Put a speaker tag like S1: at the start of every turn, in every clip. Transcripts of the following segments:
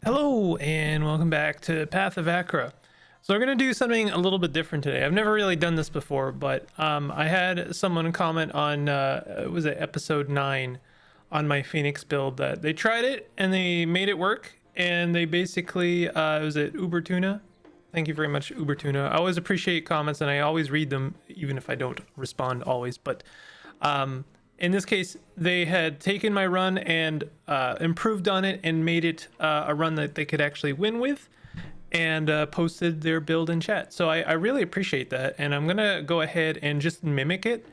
S1: Hello and welcome back to Path of Achra. So we're going to do something a little bit different today. I've never really done this before, but I had someone comment on, was it episode 9 on my Phoenix build that they tried it and they made it work, and they basically, was it Uber Tuna? Thank you very much, Uber Tuna. I always appreciate comments and I always read them, even if I don't respond always, but in this case, they had taken my run and improved on it and made it a run that they could actually win with, and posted their build in chat. So I really appreciate that, and I'm gonna go ahead and just mimic it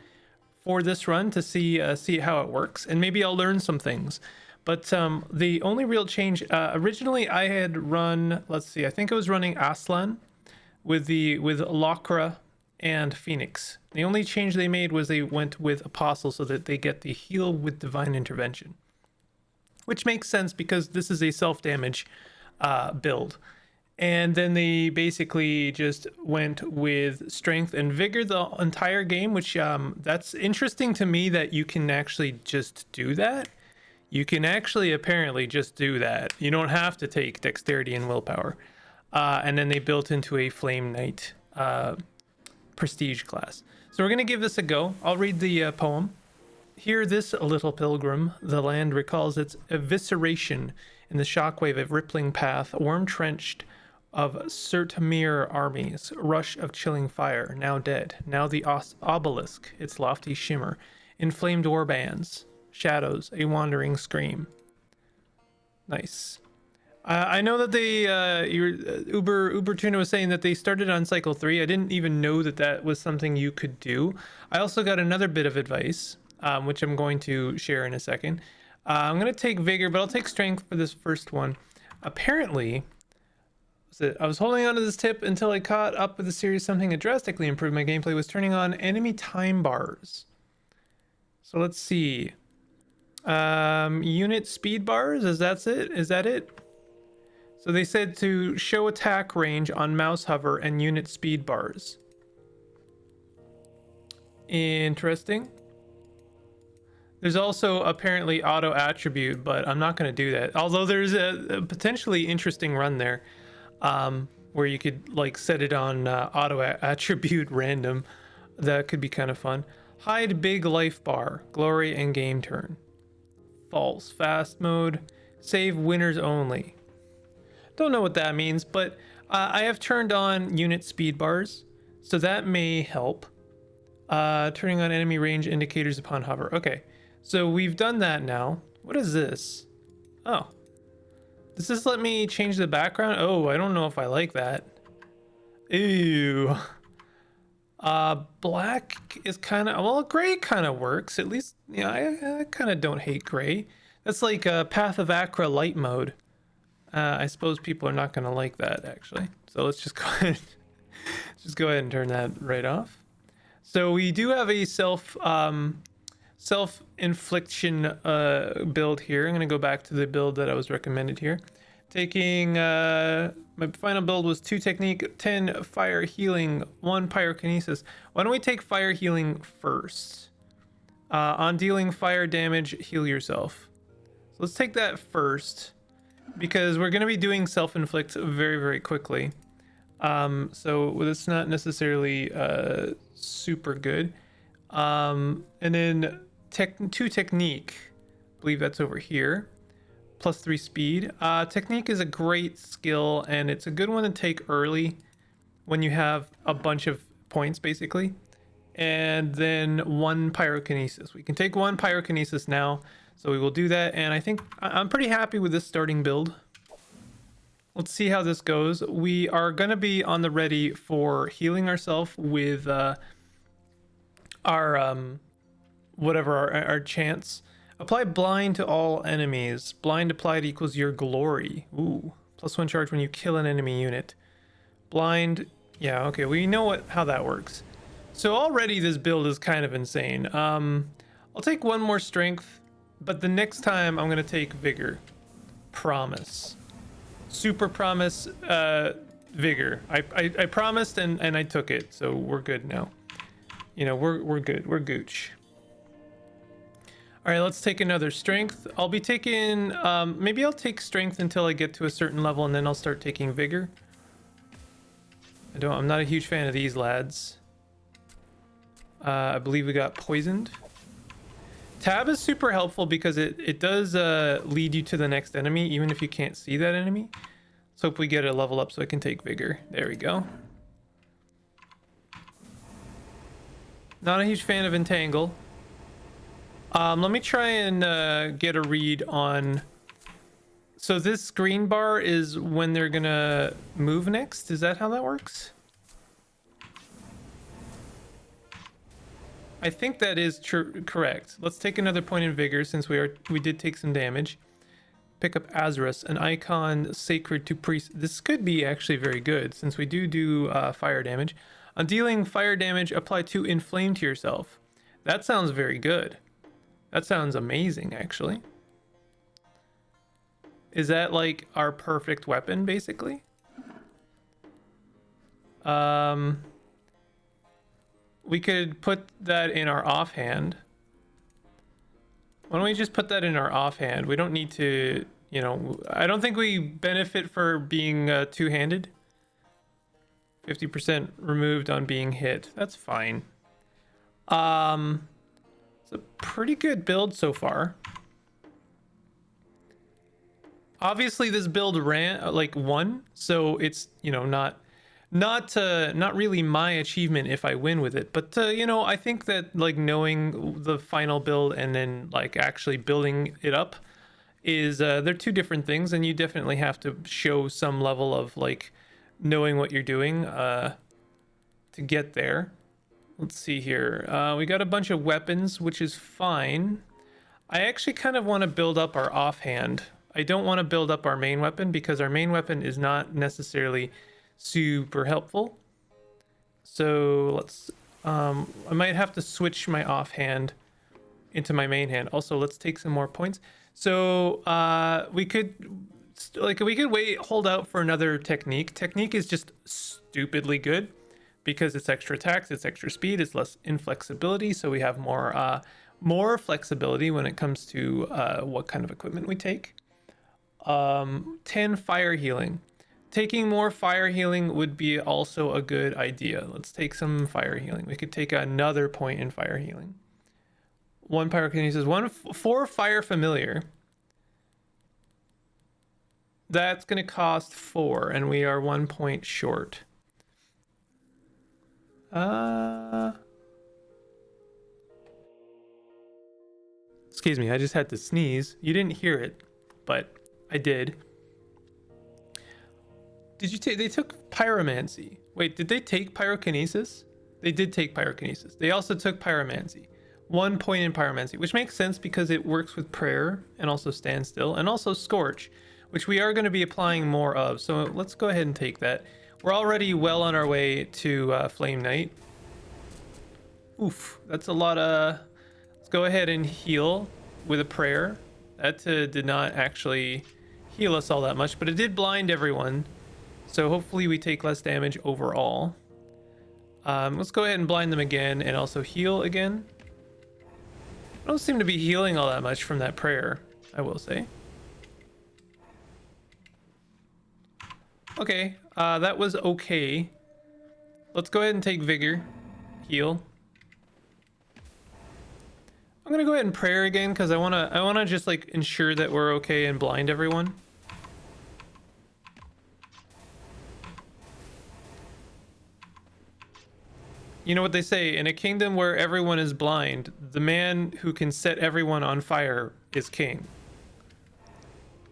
S1: for this run to see how it works, and maybe I'll learn some things. But the only real change, originally I had run, let's see, I think I was running Aslan with Achra and Phoenix. The only change they made was they went with Apostle so that they get the heal with divine intervention, which makes sense because this is a self-damage build. And then they basically just went with strength and vigor the entire game, which that's interesting to me that you can actually just do that. You can actually apparently just do that. You don't have to take dexterity and willpower. And then they built into a Flame Knight prestige class. So we're going to give this a go. I'll read the poem. Hear this, little pilgrim. The land recalls its evisceration in the shockwave of rippling path, worm-trenched of Surtamir armies, rush of chilling fire, now dead, now the Obelisk, its lofty shimmer, inflamed warbands, shadows, a wandering scream. Nice. I know that they Uber Tuna was saying that they started on cycle 3. I didn't even know that that was something you could do. I also got another bit of advice, which I'm going to share in a second. I'm going to take vigor, but I'll take strength for this first one. Apparently, I was holding on to this tip until I caught up with the series. Something that drastically improved my gameplay was turning on enemy time bars. So let's see. Unit speed bars, is that it? So they said to show attack range on mouse hover and unit speed bars. Interesting. There's also apparently auto attribute, but I'm not going to do that. Although there's a potentially interesting run there, where you could like set it on auto attribute random. That could be kind of fun. Hide big life bar, glory and game turn. False fast mode, save winners only. Don't know what that means, but I have turned on unit speed bars, so that may help. Turning on enemy range indicators upon hover. Okay, so we've done that now. What is this? Oh, does this let me change the background? Oh, I don't know if I like that. Ew. Black is kind of, well, gray kind of works. At least, you know, I kind of don't hate gray. That's like a Path of Achra light mode. I suppose people are not going to like that, actually. So let's just go ahead, and turn that right off. So we do have a self-infliction build here. I'm going to go back to the build that I was recommended here. Taking my final build was 2 technique, 10 fire healing, 1 pyrokinesis. Why don't we take fire healing first? On dealing fire damage, heal yourself. So let's take that first, because we're going to be doing self-inflict very, very quickly. So it's not necessarily super good. And then 2 technique, I believe that's over here, plus 3 speed. Technique is a great skill, and it's a good one to take early when you have a bunch of points, basically. And then 1 pyrokinesis. We can take 1 pyrokinesis now. So we will do that, and I think I'm pretty happy with this starting build. Let's see how this goes. We are going to be on the ready for healing ourselves with our chance. Apply blind to all enemies. Blind applied equals your glory. Ooh, +1 charge when you kill an enemy unit. Blind, yeah, okay, we know how that works. So already this build is kind of insane. I'll take 1 more strength. But the next time I'm gonna take vigor. Promise. Super promise, vigor. I promised and I took it, so we're good now. You know, we're good. We're gooch. All right, let's take another strength. I'll be taking, maybe I'll take strength until I get to a certain level, and then I'll start taking vigor. I'm not a huge fan of these lads. I believe we got poisoned. Tab is super helpful because it does lead you to the next enemy, even if you can't see that enemy. Let's hope we get a level up so I can take vigor. There we go. Not a huge fan of entangle. Let me try and get a read on... So this green bar is when they're gonna move next? Is that how that works? I think that is correct. Let's take another point in vigor since we did take some damage. Pick up Azarus, an icon sacred to priests. This could be actually very good since we do fire damage. On dealing fire damage, apply 2 inflame to yourself. That sounds very good. That sounds amazing, actually. Is that like our perfect weapon, basically? We could put that in our offhand. Why don't we just put that in our offhand? We don't need to, you know, I don't think we benefit for being two-handed. 50% removed on being hit. That's fine. It's a pretty good build so far. Obviously this build won, so it's, you know, not really my achievement if I win with it, but you know, I think that like knowing the final build and then like actually building it up is they're two different things, and you definitely have to show some level of like knowing what you're doing to get there. Let's see here. We got a bunch of weapons, which is fine. I actually kind of want to build up our offhand. I don't want to build up our main weapon because our main weapon is not necessarily super helpful. So let's I might have to switch my offhand into my main hand. Also, let's take some more points. So we could hold out for another technique. Technique is just stupidly good because it's extra attacks, it's extra speed, it's less inflexibility, so we have more flexibility when it comes to what kind of equipment we take. 10 fire healing. Taking more fire healing would be also a good idea. Let's take some fire healing. We could take another point in fire healing. 1 pyrokinesis, 4 fire familiar. That's going to cost 4, and we are 1 point short. Excuse me, I just had to sneeze. You didn't hear it, but I did. Did you take? They took pyromancy. Wait, did they take pyrokinesis? They did take pyrokinesis. They also took pyromancy. 1 point in pyromancy, which makes sense because it works with prayer and also standstill and also scorch, which we are going to be applying more of. So let's go ahead and take that. We're already well on our way to Flame Knight. Oof, that's a lot of... Let's go ahead and heal with a prayer. That did not actually heal us all that much, but it did blind everyone. So hopefully we take less damage overall. Let's go ahead and blind them again and also heal again. I don't seem to be healing all that much from that prayer, I will say. Okay, that was okay. Let's go ahead and take vigor. Heal. I'm gonna go ahead and prayer again because I wanna just like ensure that we're okay and blind everyone. You know what they say, in a kingdom where everyone is blind, the man who can set everyone on fire is king.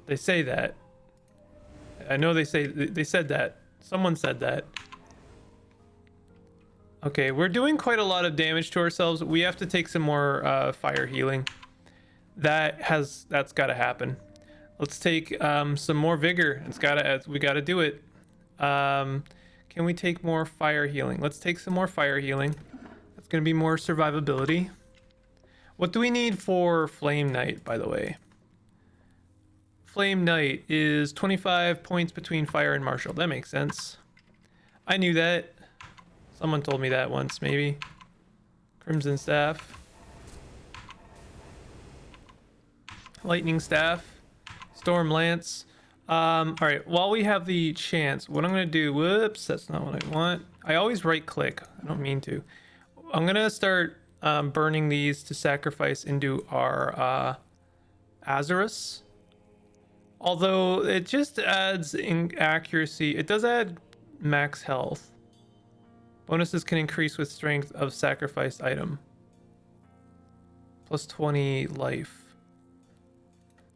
S1: They say that. I know they said that. Someone said that. Okay, we're doing quite a lot of damage to ourselves. We have to take some more fire healing. That's got to happen. Let's take some more vigor. We got to do it. Can we take more fire healing? Let's take some more fire healing. That's going to be more survivability. What do we need for Flame Knight, by the way? Flame Knight is 25 points between fire and martial. That makes sense. I knew that. Someone told me that once, maybe. Crimson Staff. Lightning staff, storm lance. All right, while we have the chance, what I'm gonna do, whoops, that's not what I want. I always right click, I don't mean to. I'm gonna start burning these to sacrifice into our Azarus. Although it just adds in accuracy, it does add max health. Bonuses can increase with strength of sacrificed item. Plus 20 life.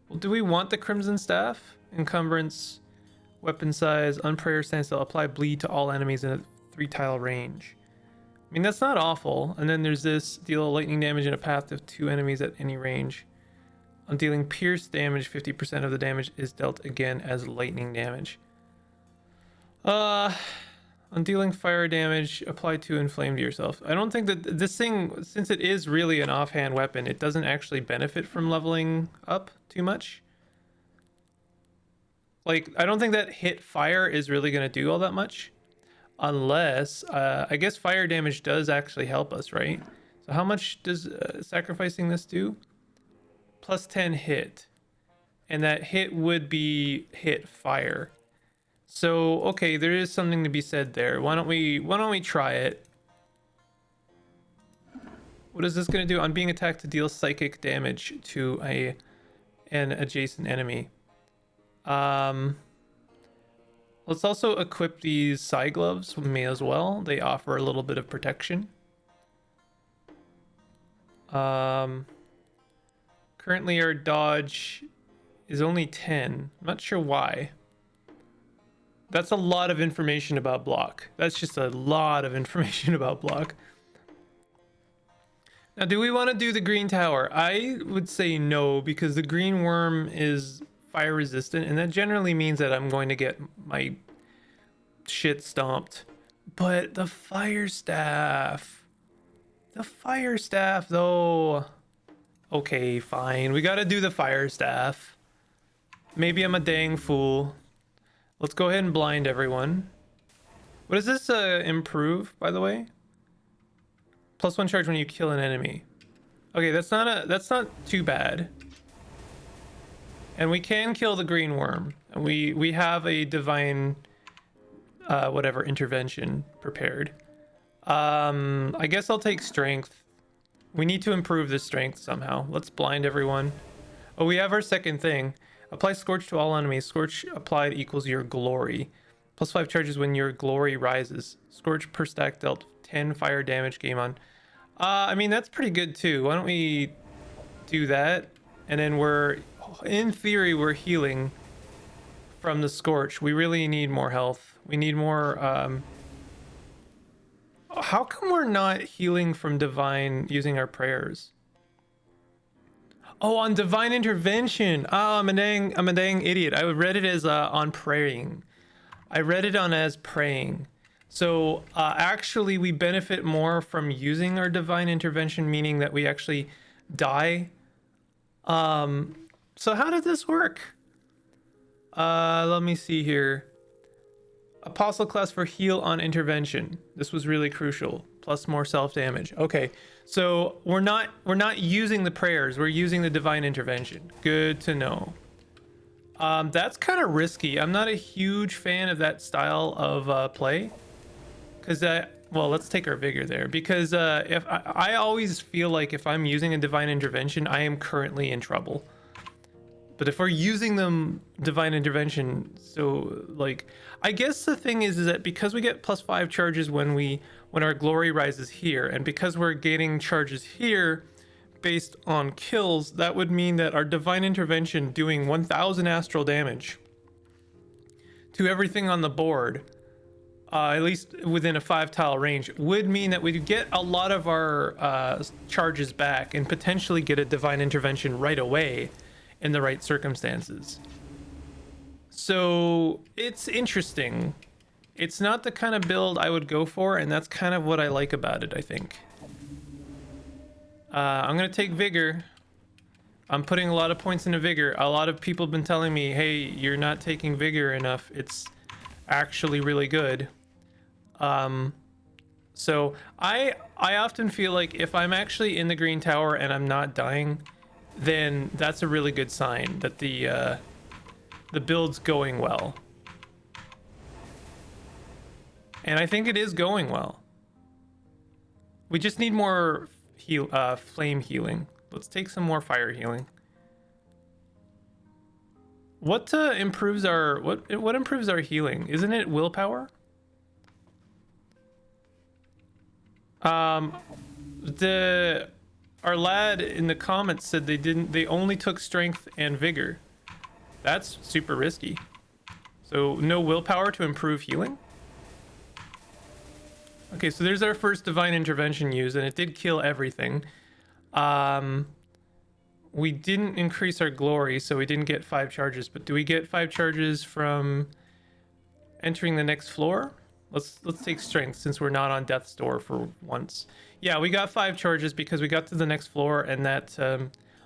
S1: Well, do we want the Crimson Staff? Encumbrance, weapon size, unprayer standstill, apply bleed to all enemies in a 3-tile range. I mean, that's not awful. And then there's this, deal lightning damage in a path of 2 enemies at any range. On dealing pierce damage, 50% of the damage is dealt again as lightning damage. On dealing fire damage, apply 2 inflame to yourself. I don't think that this thing, since it is really an offhand weapon, it doesn't actually benefit from leveling up too much. Like, I don't think that hit fire is really going to do all that much. Unless, I guess fire damage does actually help us, right? So how much does sacrificing this do? Plus 10 hit. And that hit would be hit fire. So, okay, there is something to be said there. Why don't we try it? What is this going to do? On being attacked, to deal psychic damage to an adjacent enemy. Let's also equip these side gloves with me as well. They offer a little bit of protection. Currently our dodge is only 10. I'm not sure why. That's a lot of information about block. That's just a lot of information about block. Now, do we want to do the green tower? I would say no, because the green worm is fire resistant, and that generally means that I'm going to get my shit stomped. But the fire staff though. Okay, fine, we gotta do the fire staff. Maybe I'm a dang fool. Let's go ahead and blind everyone. What does this improve, by the way? +1 charge when you kill an enemy. Okay, that's not too bad. And we can kill the green worm. And we have a divine whatever intervention prepared. I guess I'll take strength. We need to improve the strength somehow. Let's blind everyone. Oh, we have our second thing. Apply Scorch to all enemies. Scorch applied equals your glory. +5 charges when your glory rises. Scorch per stack dealt 10 fire damage, game on. I mean, that's pretty good too. Why don't we do that? And then in theory, we're healing from the Scorch. We really need more health. We need more, how come we're not healing from divine using our prayers? Oh, on divine intervention. Oh, I'm a dang idiot. I read it as on praying. I read it on as praying. So actually we benefit more from using our divine intervention, meaning that we actually die. So how did this work? Let me see here. Apostle class for heal on intervention. This was really crucial. Plus more self damage. Okay, so we're not using the prayers. We're using the divine intervention. Good to know. That's kind of risky. I'm not a huge fan of that style of play. Because well, let's take our vigor there. Because if I always feel like if I'm using a divine intervention, I am currently in trouble. But if we're using them divine intervention, so like, I guess the thing is that because we get +5 charges when our glory rises here, and because we're gaining charges here based on kills, that would mean that our divine intervention doing 1000 astral damage to everything on the board, at least within a 5-tile range, would mean that we'd get a lot of our charges back and potentially get a divine intervention right away in the right circumstances. So it's interesting. It's not the kind of build I would go for, and that's kind of what I like about it, I think. I'm gonna take vigor. I'm putting a lot of points into vigor. A lot of people have been telling me, hey, you're not taking vigor enough. It's actually really good. So I often feel like if I'm actually in the green tower and I'm not dying, then that's a really good sign that the build's going well. And I think it is going well. We just need more flame healing. Let's take some more fire healing. What improves our what improves our healing? Isn't it willpower? Our lad in the comments said they only took strength and vigor. That's super risky. So no willpower to improve healing? Okay, so there's our first divine intervention used, and it did kill everything. We didn't increase our glory, so we didn't get 5 charges, but do we get 5 charges from entering the next floor? Let's take strength since we're not on death's door for once. Yeah, we got 5 charges because we got to the next floor, and that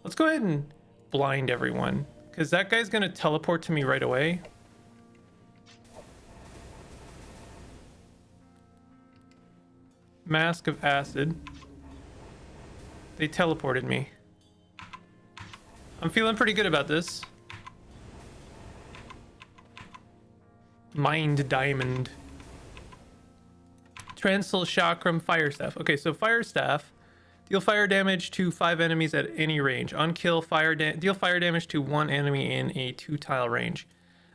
S1: let's go ahead and blind everyone, because that guy's gonna teleport to me right away. Mask of acid. They teleported me. I'm feeling pretty good about this. Mind diamond. Transil chakram fire staff. Okay, so fire staff. Deal fire damage to 5 enemies at any range. On kill, deal fire damage to 1 enemy in a 2-tile range.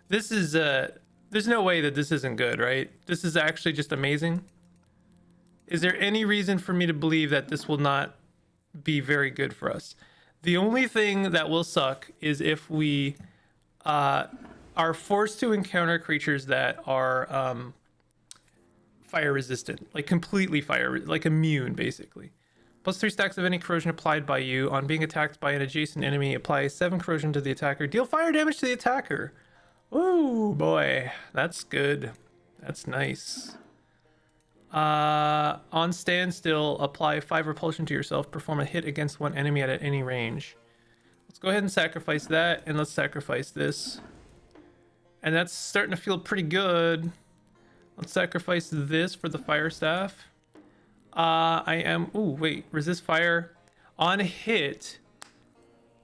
S1: This is there's no way that this isn't good, right? This is actually just amazing. Is there any reason for me to believe that this will not be very good for us? The only thing that will suck is if we are forced to encounter creatures that are fire resistant, like completely like immune, basically. Plus 3 stacks of any corrosion applied by you. On being attacked by an adjacent enemy, apply 7 corrosion to the attacker. Deal fire damage to the attacker. Oh boy, that's good. That's nice. On standstill, apply 5 repulsion to yourself. Perform a hit against 1 enemy at any range. Let's go ahead and sacrifice that, and let's sacrifice this. And that's starting to feel pretty good. Let's sacrifice this for the fire staff. Resist fire. On hit.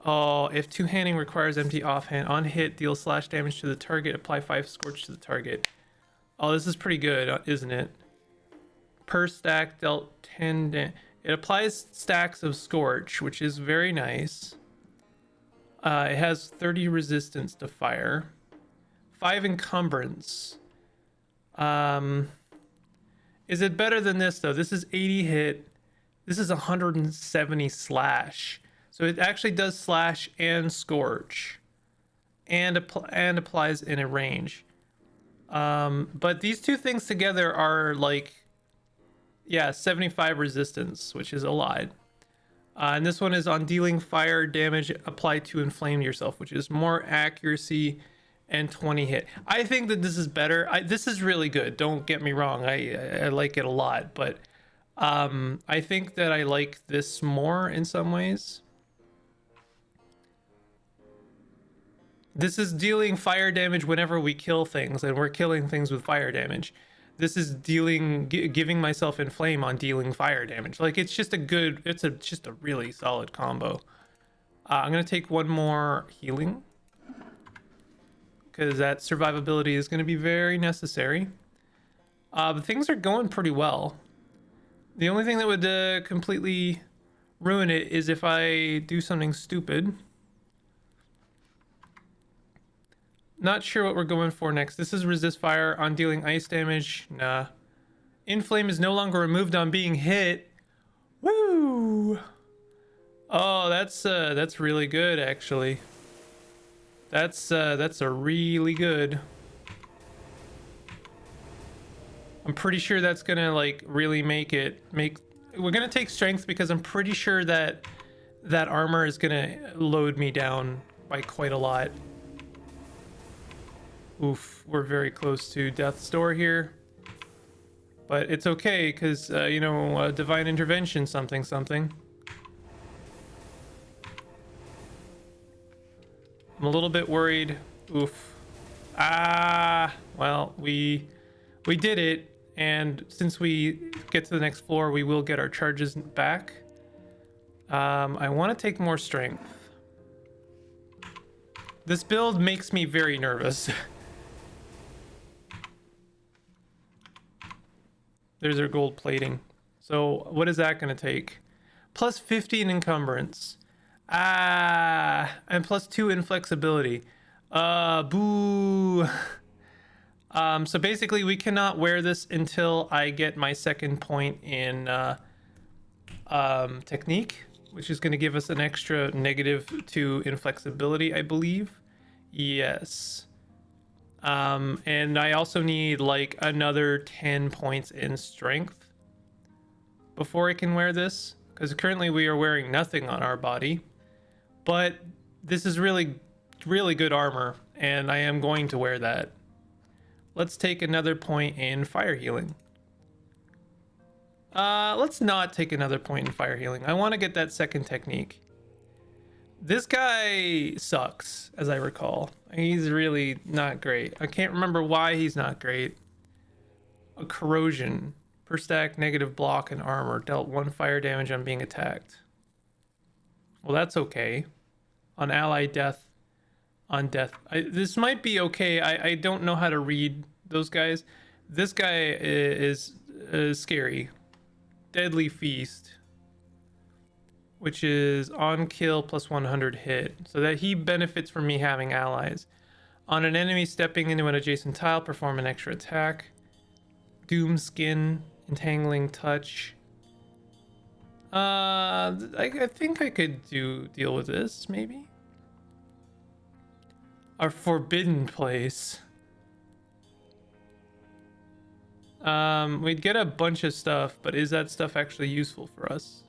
S1: Oh, if two-handing requires empty offhand. On hit, deal slash damage to the target. Apply 5 scorch to the target. Oh, this is pretty good, isn't it? Per stack dealt 10 it applies stacks of scorch, which is very nice. It has 30 resistance to fire, 5 encumbrance. Is it better than this though? This is 80 hit, this is 170 slash, so it actually does slash and scorch and applies in a range. But these two things together are like, yeah, 75 resistance, which is a lot. And this one is on dealing fire damage applied to inflame yourself, which is more accuracy and 20 hit. I think that this is better. This is really good. Don't get me wrong. I like it a lot, but I think that I like this more in some ways. This is dealing fire damage whenever we kill things, and we're killing things with fire damage. This is giving myself inflame on dealing fire damage. Like, it's just just a really solid combo. I'm gonna take 1 more healing because that survivability is gonna be very necessary. But things are going pretty well. The only thing that would completely ruin it is if I do something stupid. Not sure what we're going for next. This is resist fire on dealing ice damage. Nah. Inflame is no longer removed on being hit. Woo! Oh, that's really good actually. That's a really good. I'm pretty sure that's gonna like really we're gonna take strength because I'm pretty sure that armor is gonna load me down by quite a lot. Oof, we're very close to death's door here, but it's okay because divine intervention something. I'm a little bit worried. Oof. Well, we did it, and since we get to the next floor, we will get our charges back. I want to take more strength. This build makes me very nervous. There's our gold plating. So what is that going to take? Plus 50 in encumbrance. And plus 2 in flexibility. Boo. So basically we cannot wear this until I get my second point in technique, which is going to give us an extra -2 in flexibility, I believe. Yes. And I also need like another 10 points in strength before I can wear this, because currently we are wearing nothing on our body, but this is really good armor and I am going to wear that. Let's take another point in fire healing. Let's not take another point in fire healing. I want to get that second technique. This guy sucks, as I recall. He's really not great. I can't remember why he's not great. A corrosion. Per stack, negative block and armor. Dealt 1 fire damage on being attacked. Well, that's okay. On ally death. On death. This might be okay. I don't know how to read those guys. This guy is scary. Deadly Feast, which is on kill plus 100 hit, so that he benefits from me having allies. On an enemy stepping into an adjacent tile, perform an extra attack. Doom Skin, Entangling Touch. I think I could deal with this, maybe. Our Forbidden Place. We'd get a bunch of stuff, but is that stuff actually useful for us?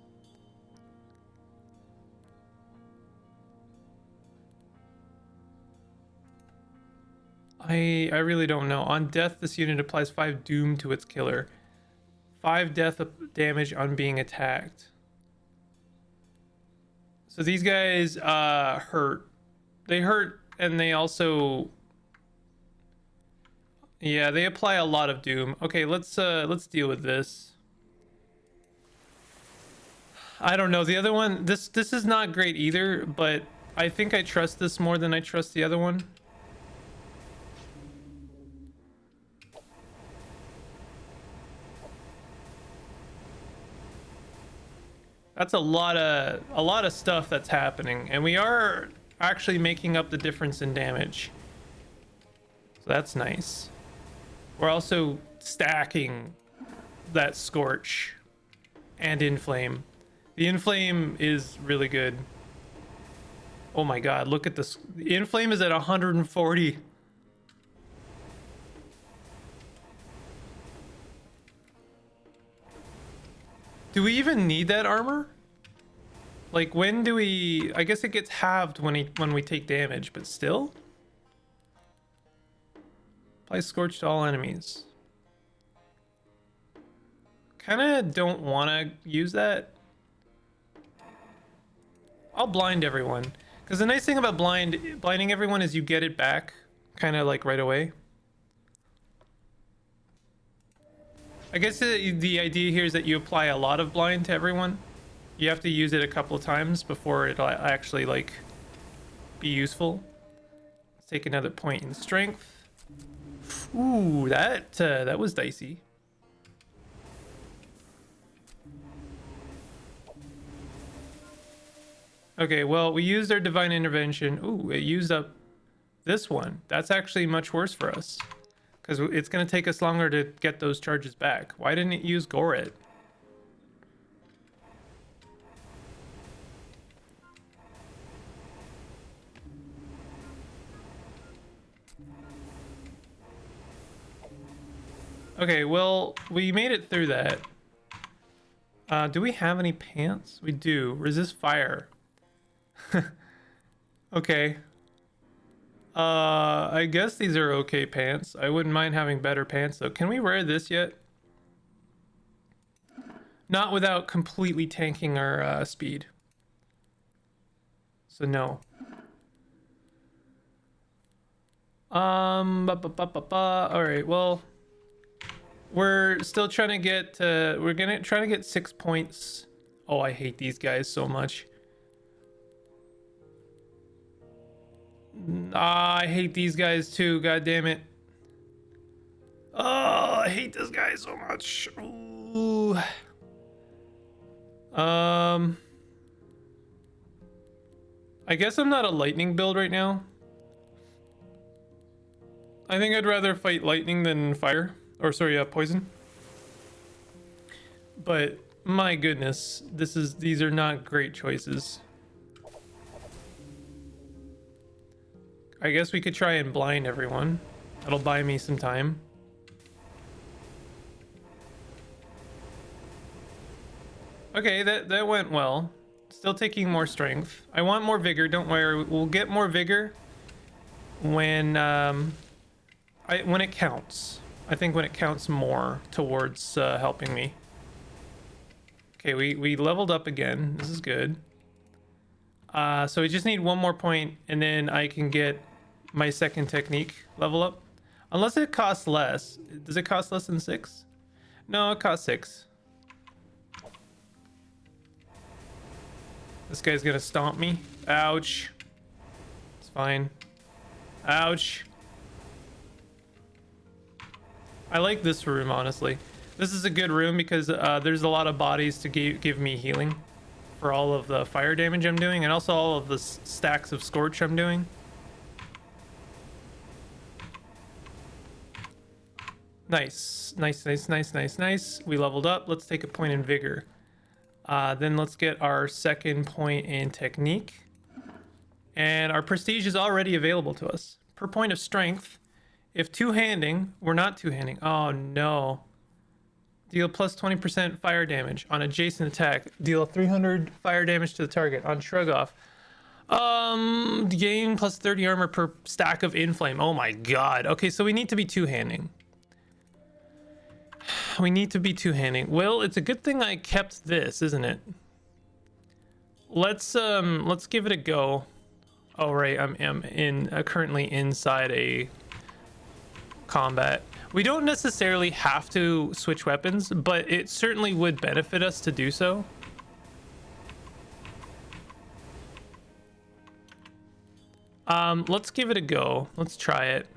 S1: I really don't know. On death, this unit applies 5 doom to its killer. 5 death damage on being attacked. So these guys hurt. They hurt, and they also... Yeah, they apply a lot of doom. Okay, let's deal with this. I don't know. The other one, this is not great either, but I think I trust this more than I trust the other one. That's a lot of stuff that's happening, and we are actually making up the difference in damage. So that's nice. We're also stacking that Scorch and Inflame. The Inflame is really good. Oh my god, look at this. The Inflame is at 140. Do we even need that armor? Like, when do we... I guess it gets halved when we take damage, but still? Apply Scorch to all enemies. Kinda don't want to use that. I'll blind everyone. Because the nice thing about blinding everyone is you get it back kind of like right away. I guess the idea here is that you apply a lot of blind to everyone. You have to use it a couple of times before it'll actually like be useful. Let's take another point in strength. Ooh, that was dicey. Okay, well, we used our divine intervention. Ooh, it used up this one. That's actually much worse for us, because it's going to take us longer to get those charges back. Why didn't it use Goret? Okay, well, we made it through that. Do we have any pants? We do. Resist fire. Okay. I guess these are okay pants. I wouldn't mind having better pants, though. Can we wear this yet? Not without completely tanking our speed. So no. All right, well... We're still trying to get, we're gonna try to get 6 points. Oh, I hate these guys so much. Ah, I hate these guys too. God damn it. Oh, I hate this guy so much. Ooh. I guess I'm not a lightning build right now. I think I'd rather fight lightning than fire. Or sorry, poison. But my goodness, these are not great choices. I guess we could try and blind everyone. That'll buy me some time. Okay, that went well. Still taking more strength. I want more vigor. Don't worry, we'll get more vigor when when it counts. I think when it counts more towards helping me. Okay, we leveled up again. This is good. So we just need one more point, and then I can get my second technique level up. Unless it costs less. Does it cost less than 6? No, it costs 6. This guy's gonna stomp me. Ouch. It's fine. Ouch. I like this room, honestly. This is a good room because there's a lot of bodies to give me healing for all of the fire damage I'm doing, and also all of the stacks of scorch I'm doing. Nice. Nice, nice, nice, nice, nice. We leveled up. Let's take a point in vigor. Then let's get our second point in technique. And our prestige is already available to us. Per point of strength, if two-handing, we're not two-handing. Oh no. Deal plus 20% fire damage on adjacent attack. Deal 300 fire damage to the target on shrug off. Gain plus 30 armor per stack of inflame. Oh my god. Okay, so we need to be two-handing. We need to be two-handing. Well, it's a good thing I kept this, isn't it? Let's give it a go. Oh right, I'm currently inside a combat. We don't necessarily have to switch weapons, but it certainly would benefit us to do so. Let's give it a go. Let's try it.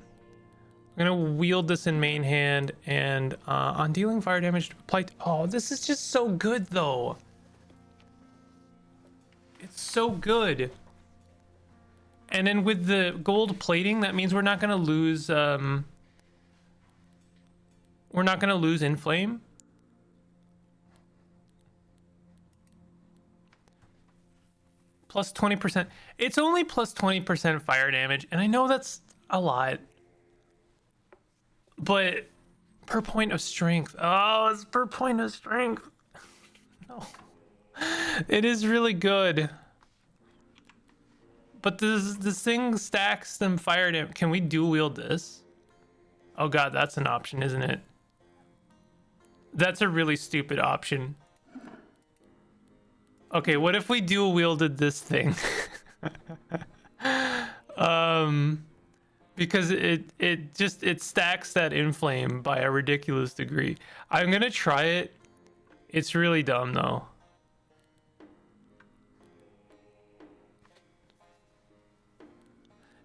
S1: I'm gonna wield this in main hand, and on dealing fire damage apply. Oh, this is just so good though. It's so good. And then with the gold plating, that means we're not gonna lose. We're not gonna lose inflame. Plus 20%. It's only plus 20% fire damage, and I know that's a lot. But per point of strength. Oh, it's per point of strength. No. It is really good. But this thing stacks some fire damage. Can we dual wield this? Oh god, that's an option, isn't it? That's a really stupid option. Okay, what if we dual wielded this thing? Because it stacks that inflame by a ridiculous degree. I'm gonna try it. It's really dumb though.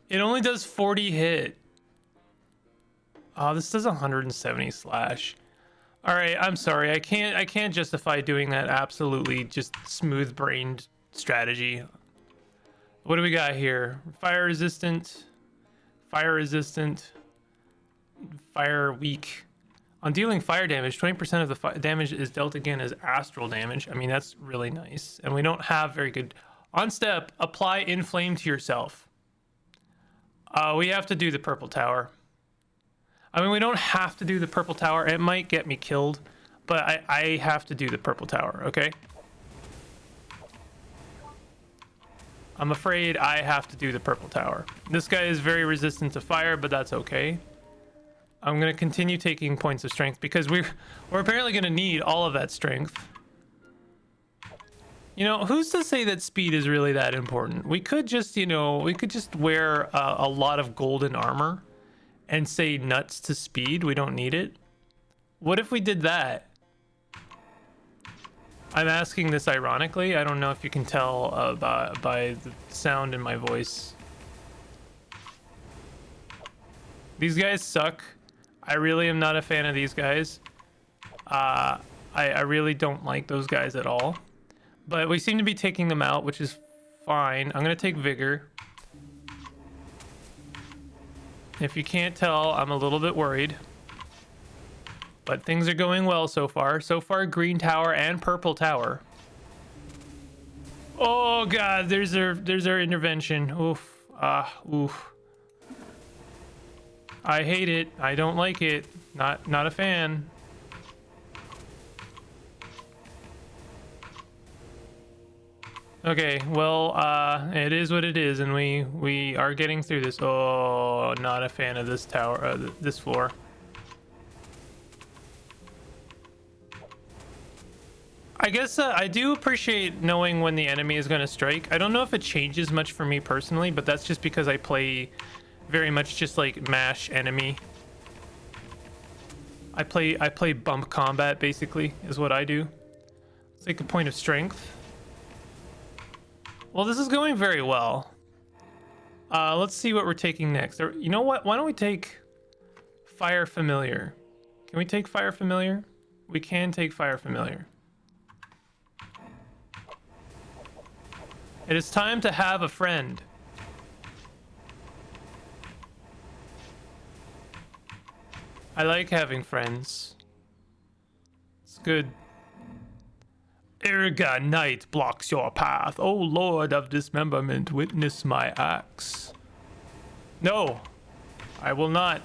S1: It only does 40 hit. Oh, this does 170 slash. All right, I'm sorry. I can't justify doing that absolutely just smooth-brained strategy. What do we got here? Fire resistant, fire weak. On dealing fire damage, 20% of the damage is dealt again as astral damage. I mean, that's really nice. And we don't have very good... On step, apply inflame to yourself. We have to do the purple tower. I mean, we don't have to do the purple tower. It might get me killed, but I have to do the purple tower, okay? I'm afraid I have to do the purple tower. This guy is very resistant to fire, but that's okay. I'm going to continue taking points of strength because we're apparently going to need all of that strength. You know, who's to say that speed is really that important? We could just, you know, we could just wear a lot of golden armor and say nuts to speed. We don't need it. What if we did that? I'm asking this ironically. I don't know if you can tell by the sound in my voice. These guys suck. I really am not a fan of these guys. I really don't like those guys at all. But we seem to be taking them out, which is fine. I'm gonna take Vigor. If you can't tell, I'm a little bit worried. But things are going well so far. So far, green tower and purple tower. Oh god, there's our intervention. Oof. Oof. I hate it. I don't like it. Not a fan. Okay, well, it is what it is, and we are getting through this. Oh, not a fan of this tower, this floor. I guess I do appreciate knowing when the enemy is going to strike. I don't know if it changes much for me personally, but that's just because I play very much just like mash enemy. I play bump combat basically is what I do. Let's take a point of strength. Well, this is going very well. Let's see what we're taking next. Or, you know what? Why don't we take Fire Familiar? Can we take Fire Familiar? We can take Fire Familiar. It is time to have a friend. I like having friends. It's good. Irga night blocks your path. O Lord of Dismemberment, witness my acts. No, I will not.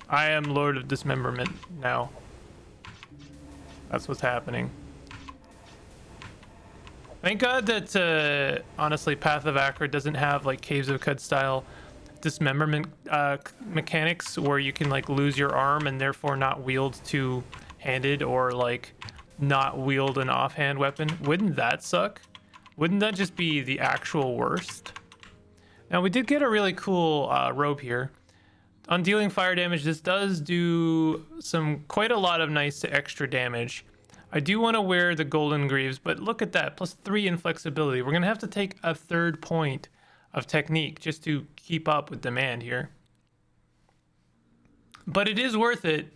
S1: I am Lord of Dismemberment now. That's what's happening. Thank God that, honestly, Path of Achra doesn't have, like, Caves of Cud style dismemberment mechanics where you can, like, lose your arm and therefore not wield two-handed or, like, not wield an offhand weapon. Wouldn't that suck? Wouldn't that just be the actual worst? Now, we did get a really cool robe here. On dealing fire damage, this does do quite a lot of nice extra damage. I do want to wear the golden greaves, but look at that, +3 in flexibility. We're going to have to take a 3rd point of technique just to keep up with demand here. But it is worth it.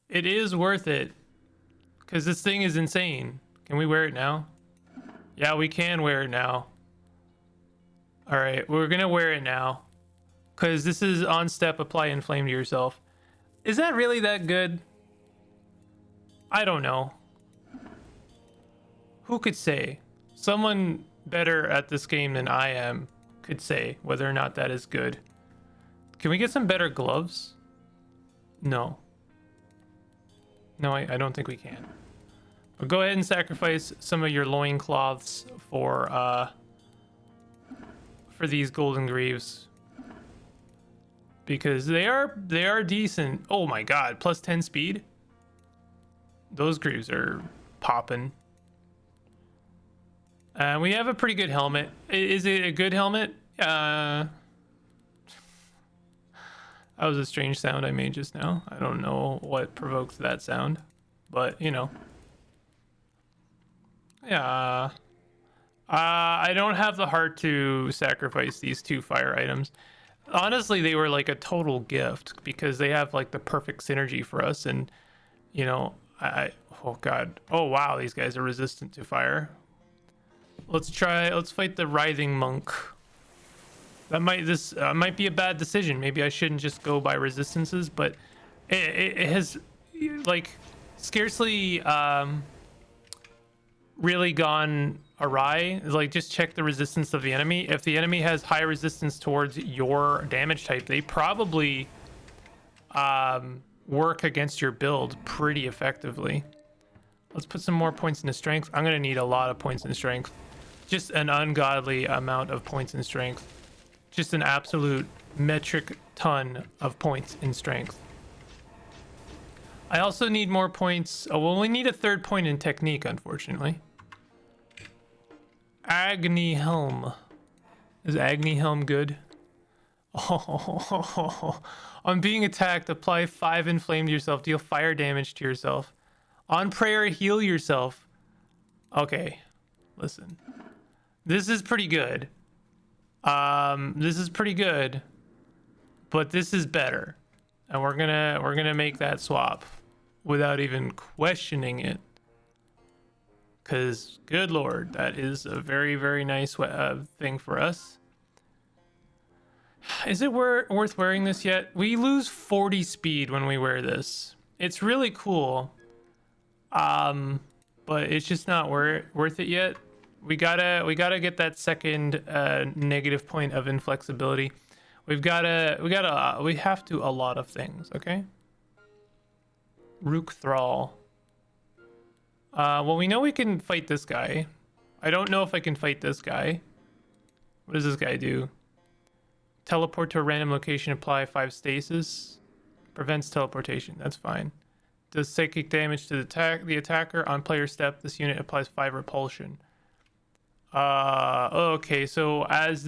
S1: It is worth it. Because this thing is insane. Can we wear it now? Yeah, we can wear it now. Alright, we're going to wear it now. Because this is on step, apply inflame to yourself. Is that really that good? I don't know. Who could say? Someone better at this game than I am could say whether or not that is good. Can we get some better gloves? No. No, I don't think we can. But go ahead and sacrifice some of your loincloths for these golden greaves. Because they are decent. Oh my god, +10 speed? Those greaves are popping. We have a pretty good helmet. Is it a good helmet? That was a strange sound I made just now. I don't know what provoked that sound, but you know. Yeah. I don't have the heart to sacrifice these 2 fire items. Honestly, they were like a total gift because they have like the perfect synergy for us, and you know, oh god. Oh wow, these guys are resistant to fire. Let's fight the writhing monk. That might be a bad decision. Maybe I shouldn't just go by resistances, but it has like scarcely really gone awry. Like, just check the resistance of the enemy. If the enemy has high resistance towards your damage type, they probably work against your build pretty effectively. Let's put some more points into strength. I'm gonna need a lot of points in strength. Just an ungodly amount of points in strength. Just an absolute metric ton of points in strength. I also need more points. Oh, well, we need a 3rd point in technique, unfortunately. Agni Helm. Is Agni Helm good? Oh, on being attacked, apply 5 inflame to yourself. Deal fire damage to yourself. On prayer, heal yourself. Okay, listen. This is pretty good. This is pretty good. but this is better, and we're gonna make that swap without even questioning it, because good lord, that is a very, very nice thing for us. Is it worth wearing this yet? We lose 40 speed when we wear this. It's really cool, but it's just not worth it yet. We gotta get that second negative point of inflexibility. We have to a lot of things. Okay. Rook Thrall. Well, we know we can fight this guy. I don't know if I can fight this guy. What does this guy do? Teleport to a random location, apply 5 stasis. Prevents teleportation. That's fine. Does psychic damage to the attacker on player step. This unit applies 5 repulsion. Okay, so as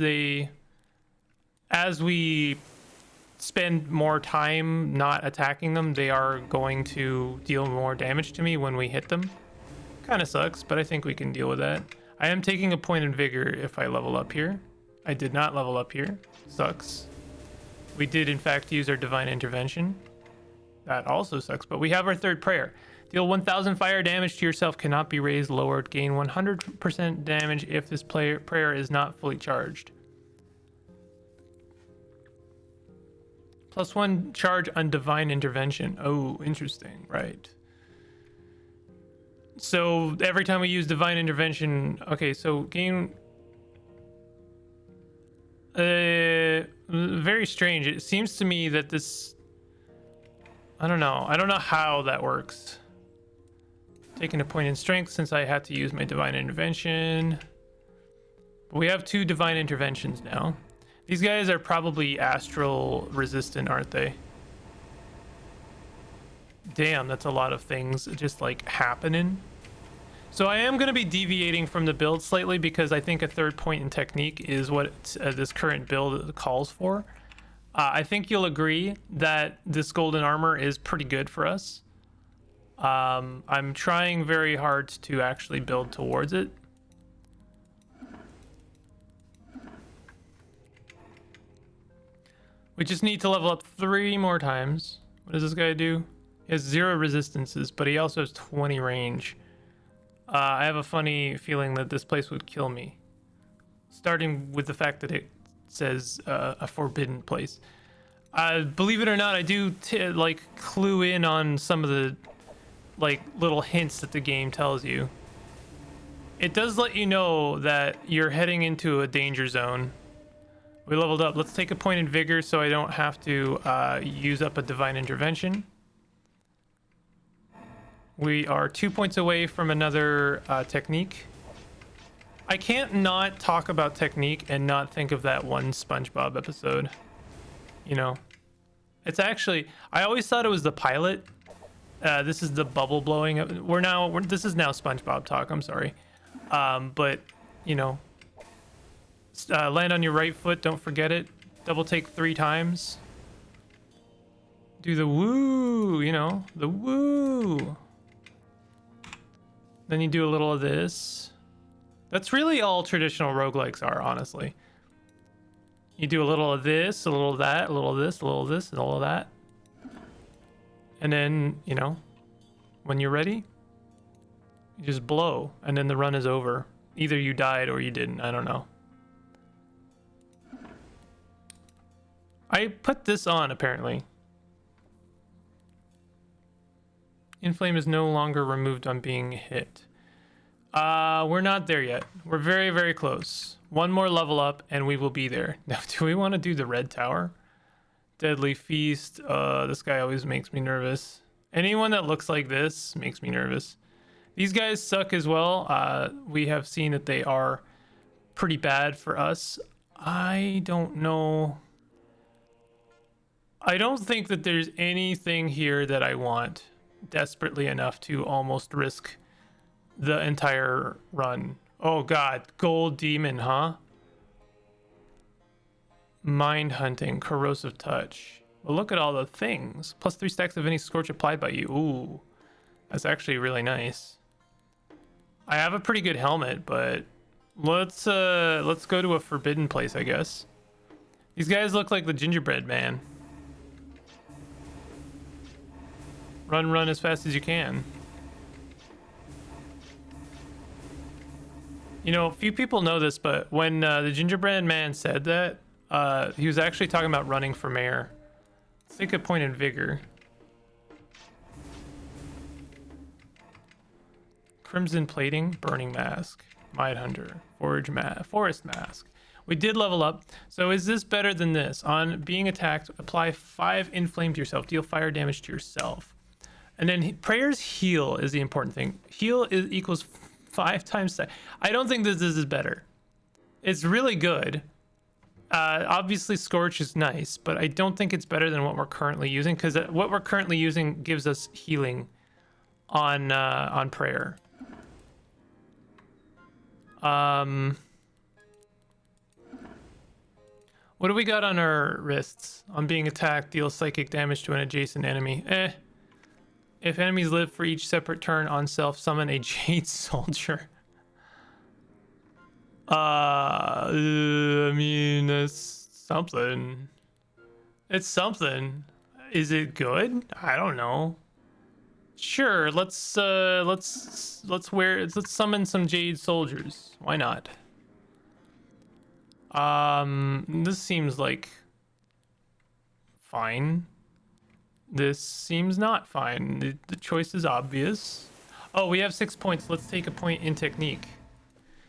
S1: we spend more time not attacking them, they are going to deal more damage to me when we hit them. Kind of sucks, but I think we can deal with that. I am taking a point in vigor if I level up here. I did not level up here. Sucks. We did in fact use our divine intervention. That also sucks, but we have our third prayer. Deal 1000 fire damage to yourself, cannot be raised, lowered. Gain 100% damage if this prayer is not fully charged. +1 charge on divine intervention. Oh, interesting. Right. So every time we use divine intervention, okay, so gain very strange. It seems to me that this, I don't know how that works. Taking a point in strength since I had to use my divine intervention. But we have 2 divine interventions now. These guys are probably astral resistant, aren't they? Damn, that's a lot of things just like happening. So I am going to be deviating from the build slightly because I think a third point in technique is what this current build calls for. I think you'll agree that this golden armor is pretty good for us. I'm trying very hard to actually build towards it. We just need to level up 3 more times. What does this guy do? He has 0 resistances, but he also has 20 range. I have a funny feeling that this place would kill me. Starting with the fact that it says a forbidden place. Believe it or not, I do like clue in on some of the like little hints that the game tells you. It does let you know that you're heading into a danger zone. We leveled up. Let's take a point in vigor so I don't have to use up a divine intervention. We are 2 points away from another technique. I can't not talk about technique and not think of that one SpongeBob episode. You know, it's actually, I always thought it was the pilot. This is the bubble blowing. This is now SpongeBob talk. I'm sorry. But you know, land on your right foot. Don't forget it. Double take 3 times. Do the woo, you know, the woo. Then you do a little of this. That's really all traditional roguelikes are, honestly. You do a little of this, a little of that, a little of this, a little of this, and all of that. And then, you know, when you're ready, you just blow, and then the run is over. Either you died or you didn't, I don't know. I put this on, apparently. Inflame is no longer removed on being hit. We're not there yet. We're very, very close. 1 more level up and we will be there. Now, do we want to do the red tower? Deadly Feast. This guy always makes me nervous. Anyone that looks like this makes me nervous. These guys suck as well. We have seen that they are pretty bad for us. I don't know. I don't think that there's anything here that I want desperately enough to almost risk the entire run. Oh god, gold demon, huh? Mind hunting, corrosive touch. Well, look at all the things. +3 stacks of any scorch applied by you. Ooh, that's actually really nice. I have a pretty good helmet, but let's go to a forbidden place, I guess. These guys look like the gingerbread man. Run as fast as you can. You know, few people know this, but when the gingerbread man said that, he was actually talking about running for mayor. Let's take a point in vigor. Crimson plating, burning mask, Might Hunter, forest mask. We did level up. So is this better than this? On being attacked, apply 5 inflame to yourself, deal fire damage to yourself. And then prayers heal is the important thing. Heal equals 5 times. I don't think this is better. It's really good. Obviously Scorch is nice, but I don't think it's better than what we're currently using, because what we're currently using gives us healing on prayer. What do we got on our wrists? On being attacked, deal psychic damage to an adjacent enemy. If enemies live for each separate turn on self, summon a Jade Soldier. I mean, that's something. It's something. Is it good? I don't know. Sure, let's summon some Jade Soldiers. Why not? This seems like fine. This seems not fine. The choice is obvious. Oh, we have 6 points. Let's take a point in technique.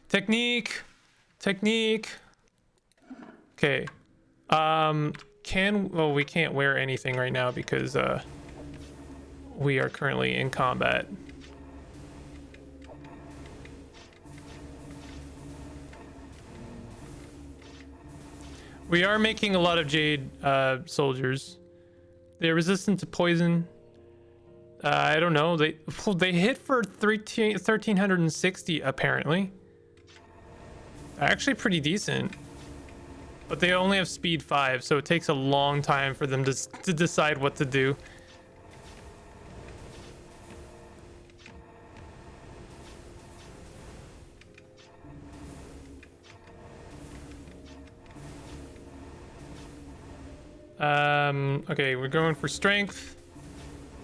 S1: Technique. Okay. Well, we can't wear anything right now because we are currently in combat. We are making a lot of Jade soldiers. They're resistant to poison. I don't know. They hit for 1360 apparently. Actually pretty decent. But they only have speed 5, so it takes a long time for them to decide what to do. Okay, we're going for strength.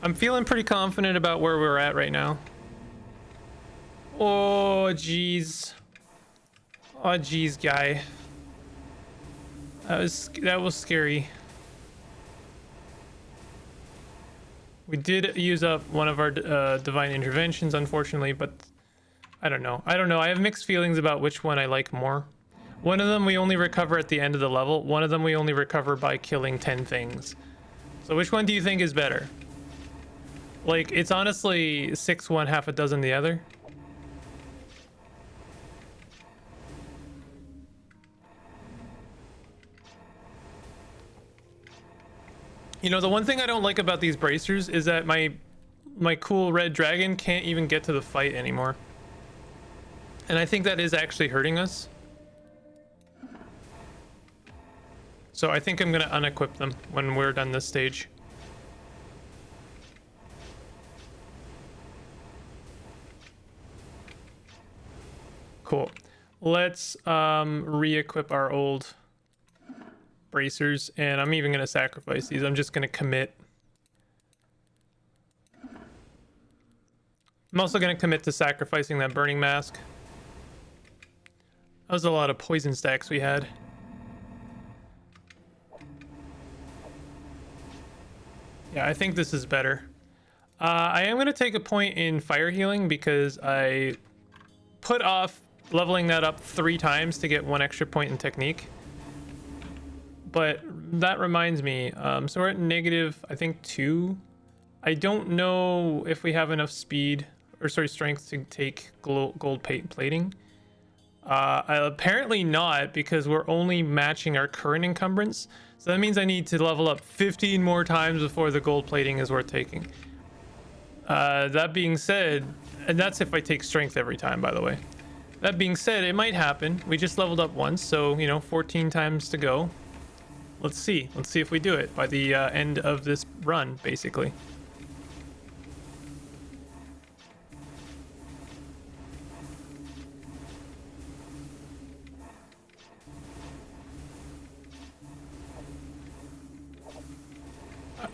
S1: I'm feeling pretty confident about where we're at right now. Oh, jeez. Oh, jeez, guy. That was scary. We did use up one of our divine interventions, unfortunately, but I don't know. I have mixed feelings about which one I like more. One of them we only recover at the end of the level. One of them we only recover by killing 10 things. So which one do you think is better? Like, it's honestly 6 one, half a dozen the other. You know, the one thing I don't like about these bracers is that my cool red dragon can't even get to the fight anymore. And I think that is actually hurting us. So I think I'm gonna unequip them when we're done this stage. Cool. Let's re-equip our old bracers, and I'm even gonna sacrifice these. I'm just gonna commit. I'm also gonna commit to sacrificing that burning mask. That was a lot of poison stacks we had. Yeah, I think this is better. I am going to take a point in fire healing because I put off leveling that up 3 times to get 1 extra point in technique. But that reminds me, so we're at negative, I think 2. I don't know if we have enough speed, or sorry, strength to take gold plating. Apparently not, because we're only matching our current encumbrance. So that means I need to level up 15 more times before the gold plating is worth taking. That being said, and that's if I take strength every time, by the way. That being said, it might happen. We just leveled up once, so, you know, 14 times to go. Let's see if we do it by the end of this run, basically.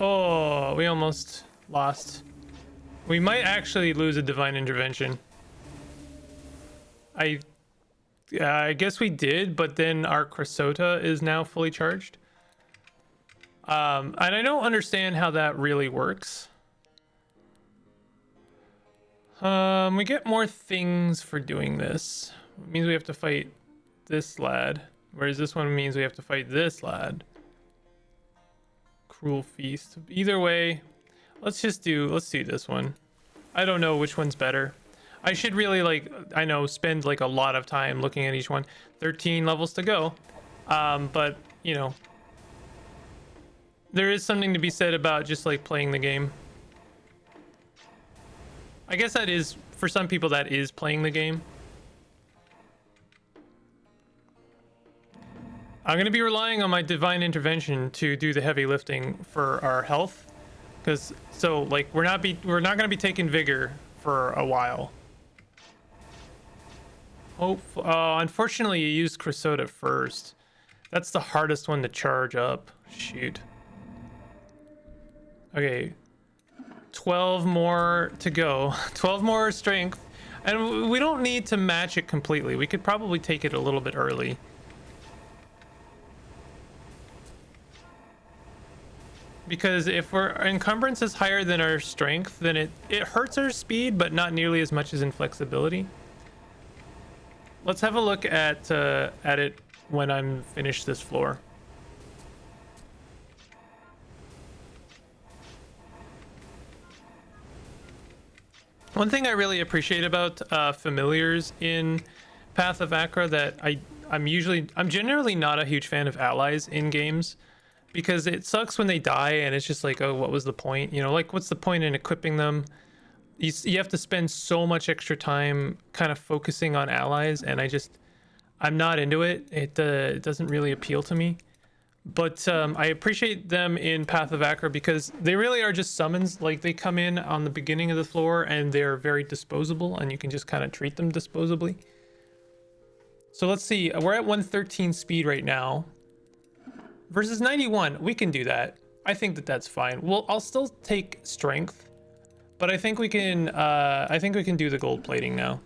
S1: Oh, we almost lost. We might actually lose a divine intervention. I guess we did, but then our Cresota is now fully charged. And I don't understand how that really works. We get more things for doing this. It means we have to fight this lad, whereas this one means we have to fight this lad. Cruel feast. Either way, let's do this one. I don't know which one's better. I should really, like, I know, spend like a lot of time looking at each one. 13 levels to go. But you know, there is something to be said about just like playing the game. I guess that is, for some people, that is playing the game. I'm going to be relying on my divine intervention to do the heavy lifting for our health, because so like we're not going to be taking vigor for a while. Unfortunately, you used Cresota first. That's the hardest one to charge up. Shoot. Okay, 12 more to go. 12 more strength, and we don't need to match it completely. We could probably take it a little bit early. Because if our encumbrance is higher than our strength, then it hurts our speed, but not nearly as much as inflexibility. Let's have a look at it when I'm finished this floor. One thing I really appreciate about familiars in Path of Achra that I'm generally not a huge fan of allies in games, because it sucks when they die and it's just like, oh, what was the point? You know, like, what's the point in equipping them? You have to spend so much extra time kind of focusing on allies, and I'm not into it. It doesn't really appeal to me. But I appreciate them in Path of Achra because they really are just summons. Like, they come in on the beginning of the floor and they're very disposable, and you can just kind of treat them disposably. So let's see, we're at 113 speed right now versus 91. We can do that. I think that's fine. Well, I'll still take strength, but I think we can do the gold plating now.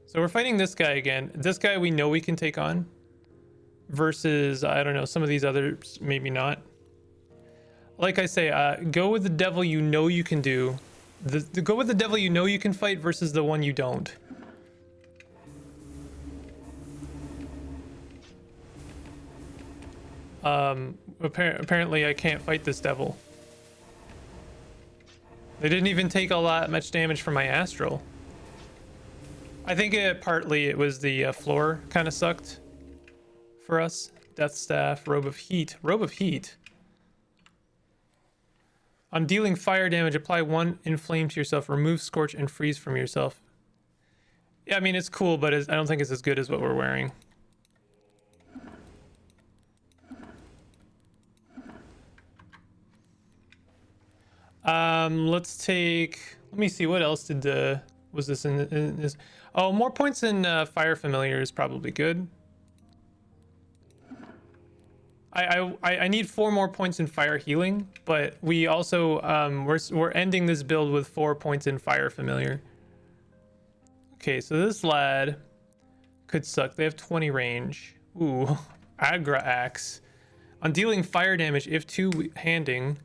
S1: So we're fighting this guy again. This guy we know we can take on versus, I don't know, some of these others maybe not. Like I say, go with the devil you know you can do. Go with the devil you know you can fight versus the one you don't. Apparently I can't fight this devil. They didn't even take all that much damage from my astral. I think partly it was the floor kind of sucked for us. Death Staff, Robe of Heat. Robe of Heat. On dealing fire damage, apply 1 inflame to yourself. Remove Scorch and Freeze from yourself. Yeah, I mean, it's cool, but I don't think it's as good as what we're wearing. Let's take... Let me see, what else was this in this? Oh, more points in Fire Familiar is probably good. I need 4 more points in Fire Healing, but we also we're ending this build with 4 points in Fire Familiar. Okay, so this lad could suck. They have 20 range. Ooh, Achra Axe. On dealing fire damage, if two-handing,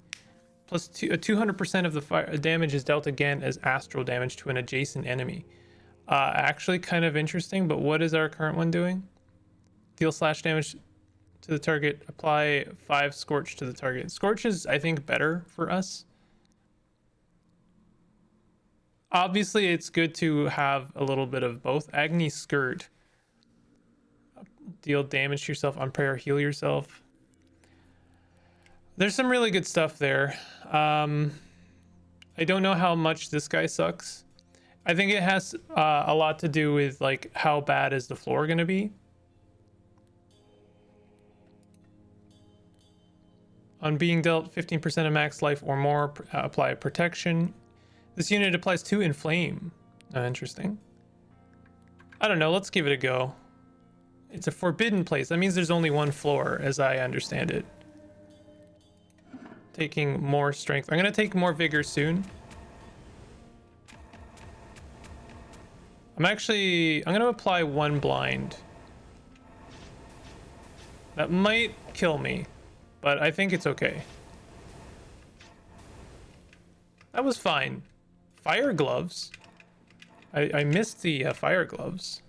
S1: plus 200% of the fire damage is dealt again as astral damage to an adjacent enemy. Actually kind of interesting, but what is our current one doing? Deal slash damage to the target, apply 5 Scorch to the target. Scorch is, I think, better for us. Obviously, it's good to have a little bit of both. Agni Skirt. Deal damage to yourself on prayer, heal yourself. There's some really good stuff there. I don't know how much this guy sucks. I think it has a lot to do with like how bad is the floor going to be. On being dealt 15% of max life or more, apply protection. This unit applies 2 inflame. Interesting. I don't know. Let's give it a go. It's a forbidden place. That means there's only 1 floor, as I understand it. taking more strength. I'm gonna take more vigor soon. I'm gonna apply 1 blind. That might kill me, but I think it's okay. That was fine. Fire gloves. I missed the fire gloves.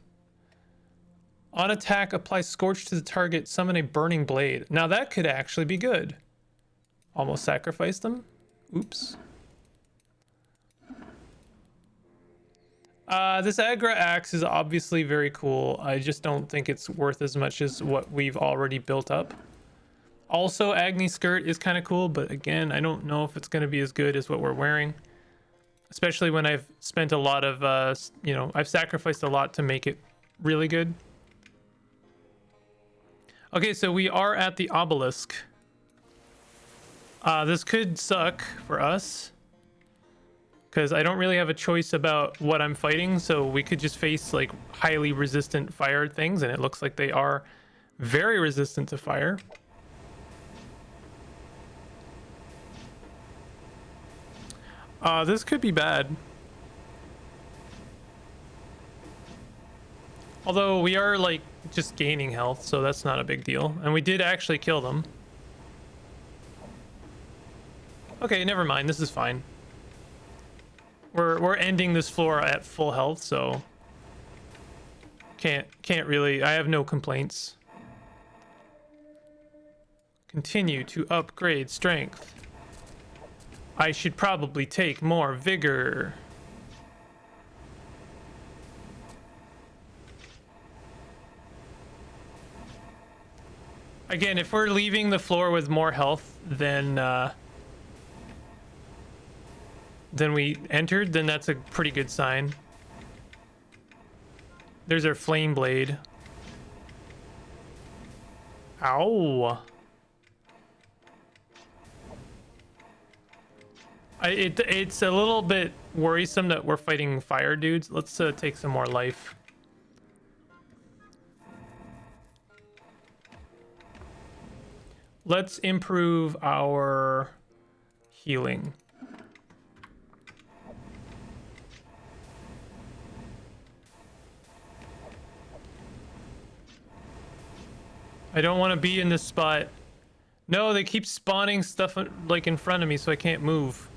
S1: On attack, apply scorch to the target, summon a burning blade. Now that could actually be good. Almost sacrificed them. Oops. This Achra axe is obviously very cool. I just don't think it's worth as much as what we've already built up. Also, Agni skirt is kind of cool, but again, I don't know if it's going to be as good as what we're wearing. Especially when I've spent a lot of, I've sacrificed a lot to make it really good. Okay, so we are at the Obelisk. This could suck for us, because I don't really have a choice about what I'm fighting, so we could just face like highly resistant fire things, and it looks like they are very resistant to fire. This could be bad. Although we are like just gaining health, so that's not a big deal. And we did actually kill them. Okay, never mind. This is fine. We're ending this floor at full health, so can't really. I have no complaints. Continue to upgrade strength. I should probably take more vigor. Again, if we're leaving the floor with more health than we entered, then that's a pretty good sign. There's our flame blade. Ow. It's a little bit worrisome that we're fighting fire dudes. Let's take some more life. Let's improve our healing. I don't want to be in this spot. No, they keep spawning stuff like in front of me, so I can't move.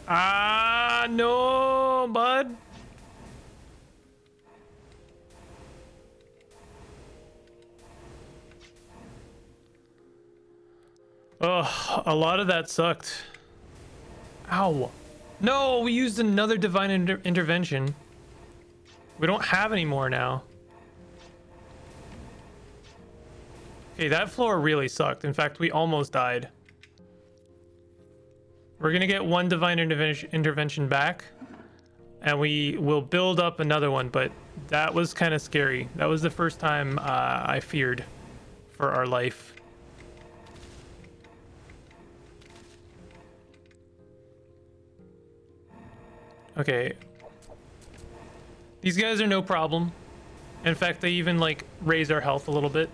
S1: Ah, no, bud. Oh, a lot of that sucked. Ow. No, we used another divine intervention. We don't have any more now. Okay, that floor really sucked. In fact, we almost died. We're gonna get 1 divine intervention back, and we will build up another one, but that was kind of scary. That was the first time I feared for our life. Okay. These guys are no problem. In fact, they even like raise our health a little bit.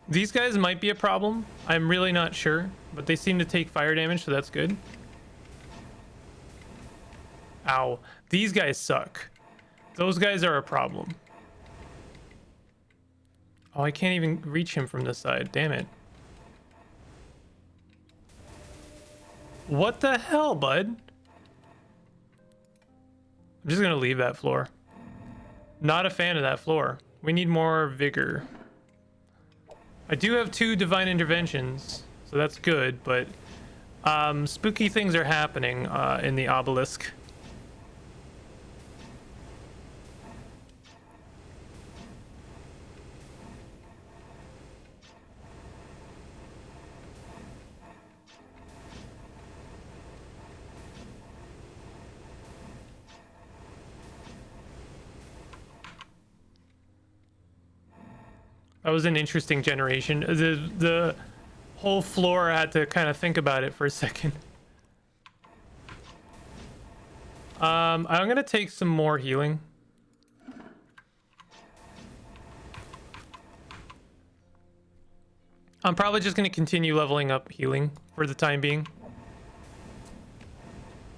S1: These guys might be a problem. I'm really not sure, but they seem to take fire damage, so that's good. Ow. These guys suck. Those guys are a problem. Oh, I can't even reach him from this side. Damn it. What the hell, bud? I'm just gonna leave that floor. Not a fan of that floor. We need more vigor. I do have 2 divine interventions, so that's good, but spooky things are happening in the Obelisk. That was an interesting generation. The whole floor had to kind of think about it for a second. I'm gonna take some more healing. I'm probably just gonna continue leveling up healing for the time being.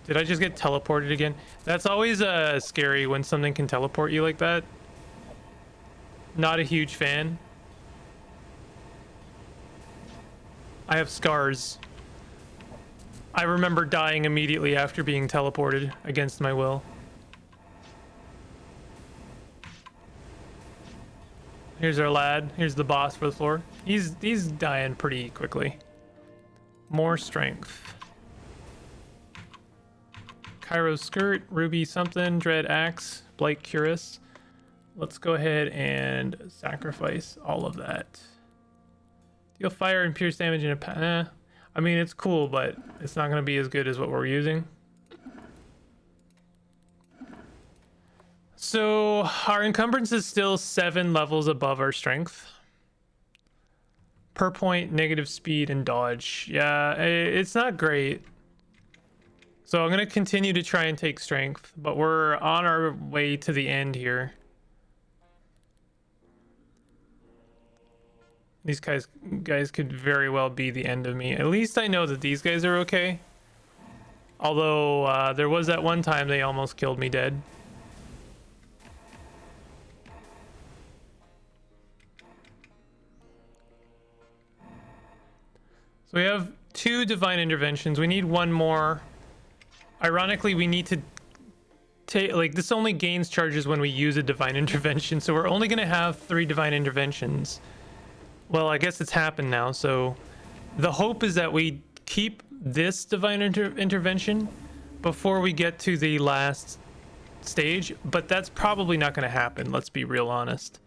S1: Did I just get teleported again? That's always scary when something can teleport you like that. Not a huge fan. I have scars. I remember dying immediately after being teleported against my will. Here's our lad. Here's the boss for the floor. He's dying pretty quickly. More strength. Cairo skirt, ruby something, dread axe, blight cuirass. Let's go ahead and sacrifice all of that. Deal fire and pierce damage in a I mean, it's cool, but it's not going to be as good as what we're using. So our encumbrance is still 7 levels above our strength. Per point, negative speed, and dodge. Yeah, it's not great. So I'm going to continue to try and take strength, but we're on our way to the end here. These guys could very well be the end of me. At least I know that these guys are okay. Although there was that one time they almost killed me dead. So we have 2 divine interventions. We need 1 more. Ironically, we need to take, like, this only gains charges when we use a divine intervention. So we're only going to have 3 divine interventions. Well, I guess it's happened now. So the hope is that we keep this divine intervention before we get to the last stage. But that's probably not going to happen. Let's be real honest.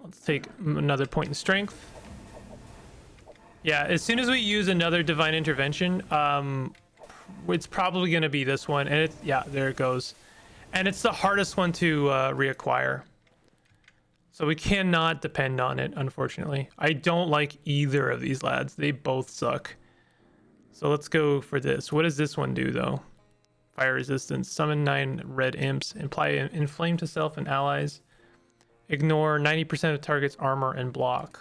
S1: Let's take another point in strength. Yeah, as soon as we use another divine intervention, it's probably going to be this one. And it's, yeah, there it goes. And it's the hardest one to reacquire. So we cannot depend on it, unfortunately. I don't like either of these lads. They both suck. So let's go for this. What does this one do, though? Fire resistance. Summon 9 red imps. Inflame to self and allies. Ignore 90% of target's armor and block.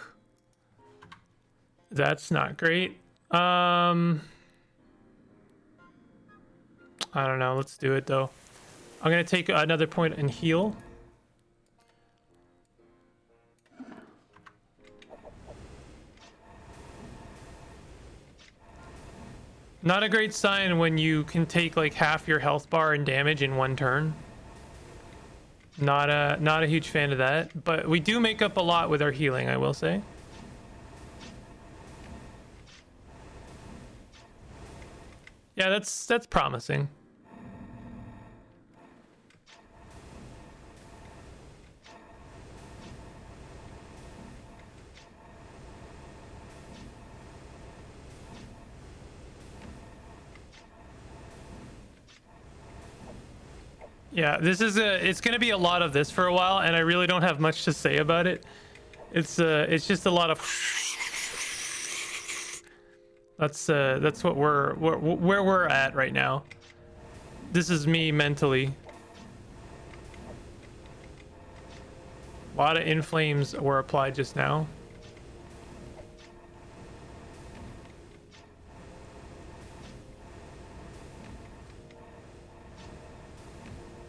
S1: That's not great. I don't know. Let's do it, though. I'm going to take another point and heal. Not a great sign when you can take like half your health bar and damage in 1 turn. Not a huge fan of that, but we do make up a lot with our healing, I will say. Yeah, that's promising. Yeah, it's gonna be a lot of this for a while, and I really don't have much to say about it. It's just a lot of. That's what where we're at right now. This is me mentally. A lot of inflames were applied just now.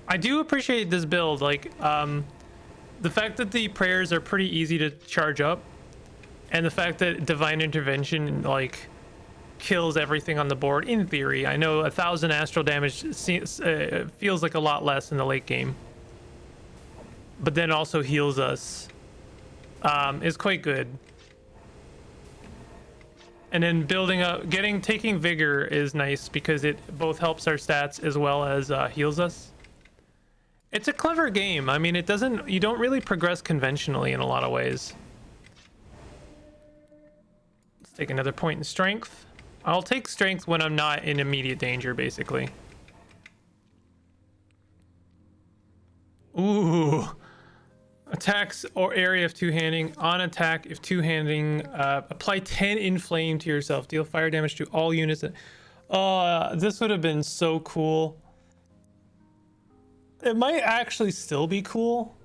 S1: I do appreciate this build, like the fact that the prayers are pretty easy to charge up, and the fact that divine intervention like kills everything on the board in theory. I know 1,000 astral damage feels like a lot less in the late game, but then also heals us is quite good. And then building up, taking vigor is nice because it both helps our stats as well as heals us. It's a clever game. I mean, you don't really progress conventionally in a lot of ways. Let's take another point in strength. I'll take strength when I'm not in immediate danger, basically. Ooh. Attacks or area of two-handing. On attack, if two-handing, apply 10 inflame to yourself. Deal fire damage to all units. This would have been so cool. It might actually still be cool.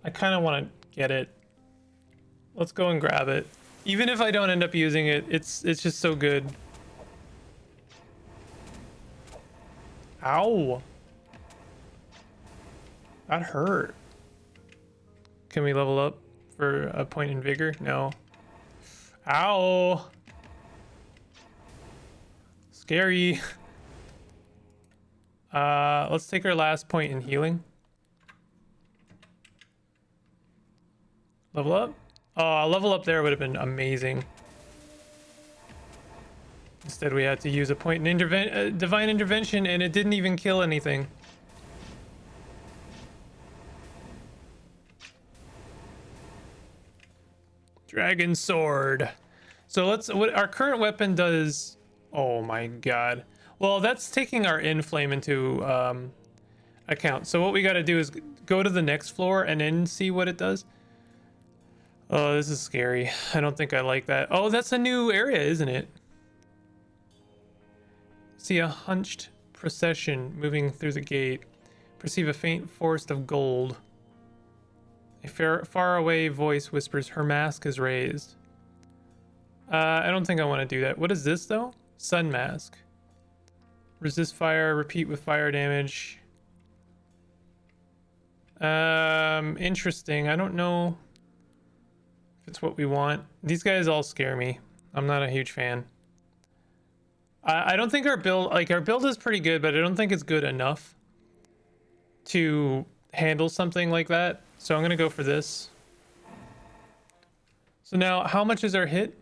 S1: I kind of want to get it. Let's go and grab it. Even if I don't end up using it, it's just so good. Ow. That hurt. Can we level up for a point in vigor? No. Ow. Scary. Let's take our last point in healing. Level up? Oh, a level up there would have been amazing. Instead, we had to use a point in divine intervention, and it didn't even kill anything. Dragon sword. So what our current weapon does. Oh my god. Well, that's taking our inflame into account. So what we got to do is go to the next floor and then see what it does. Oh, this is scary. I don't think I like that. Oh, that's a new area, isn't it? See a hunched procession moving through the gate. Perceive a faint forest of gold. A far away voice whispers, her mask is raised. I don't think I want to do that. What is this, though? Sun mask. Resist fire, repeat with fire damage. Interesting. I don't know if it's what we want. These guys all scare me. I'm not a huge fan. I don't think our build is pretty good, but I don't think it's good enough to handle something like that. So I'm going to go for this. So now, how much is our hit?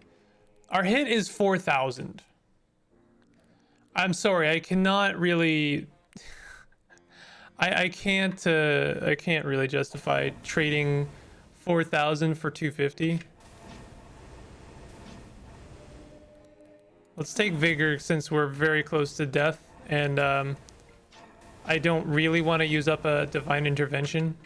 S1: Our hit is 4,000. I'm sorry, I cannot really... I can't really justify trading 4,000 for 250. Let's take vigor since we're very close to death, and I don't really want to use up a divine intervention.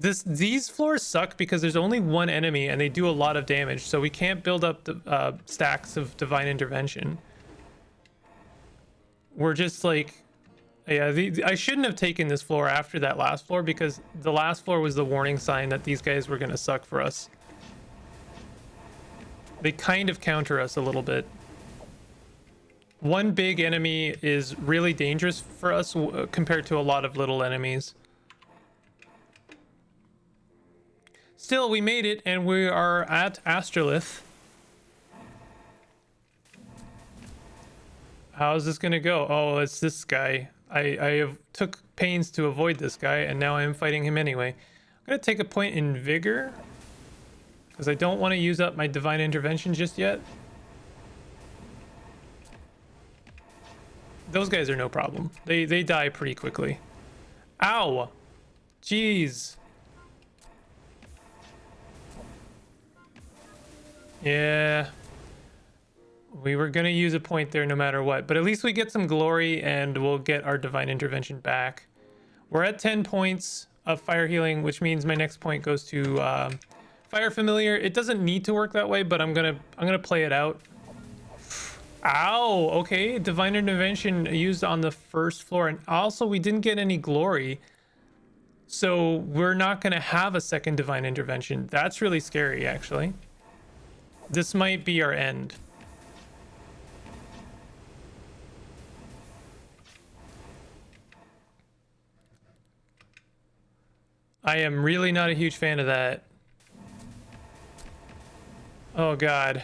S1: These floors suck because there's only one enemy and they do a lot of damage, so we can't build up the stacks of divine intervention. We're just like, yeah, I shouldn't have taken this floor after that last floor, because the last floor was the warning sign that these guys were gonna suck for us. They kind of counter us a little bit. One big enemy is really dangerous for us compared to a lot of little enemies. Still, we made it, and we are at Astrolith. How is this gonna go? Oh, it's this guy. I have took pains to avoid this guy, and now I'm fighting him anyway. I'm gonna take a point in vigor, because I don't want to use up my divine intervention just yet. Those guys are no problem. They die pretty quickly. Ow! Jeez. Yeah. We were gonna use a point there no matter what, but at least we get some glory and we'll get our divine intervention back. We're at 10 points of fire healing, which means my next point goes to fire familiar. It doesn't need to work that way, but I'm gonna play it out. Ow! Okay, divine intervention used on the first floor, and also we didn't get any glory, so we're not gonna have a second divine intervention. That's really scary, actually. This might be our end. I am really not a huge fan of that. Oh god.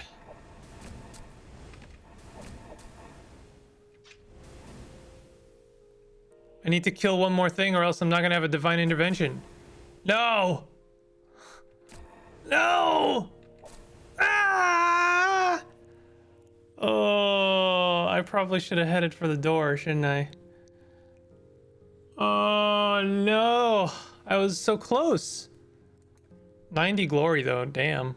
S1: I need to kill one more thing or else I'm not gonna have a divine intervention. No! No! Ah! Oh, I probably should have headed for the door, shouldn't I? Oh no! I was so close. 90 glory though, damn.